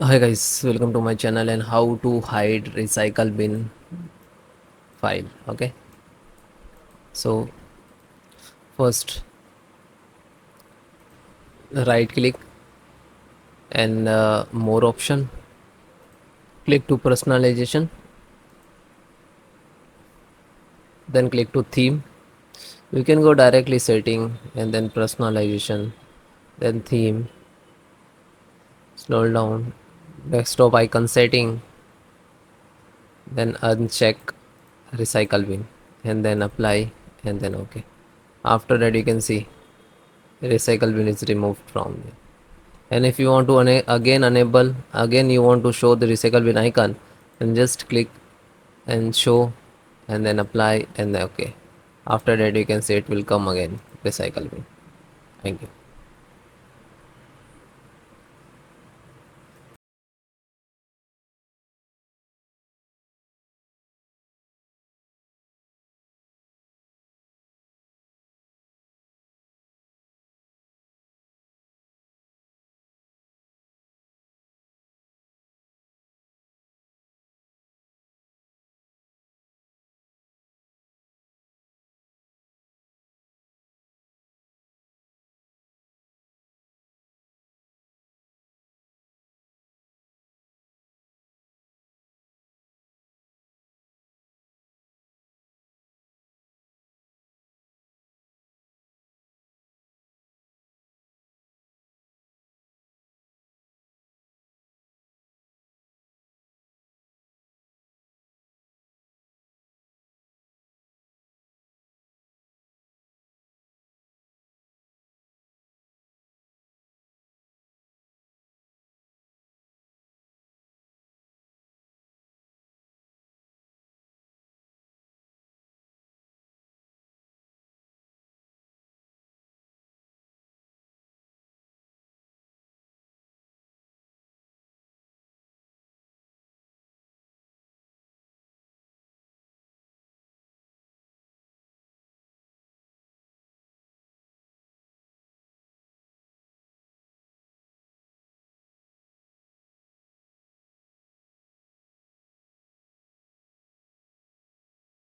Hi guys, welcome to my channel and how to hide recycle bin file. Okay, so first right click and more option, click to personalization, then click to theme. You can go directly setting and then personalization, then theme, scroll down, desktop icon setting, then uncheck recycle bin and then apply and then okay. After that you can see recycle bin is removed from there. And if you want to again enable, again you want to show the recycle bin icon, then just click and show and then apply and then okay. After that you can say it will come again recycle bin. Thank you.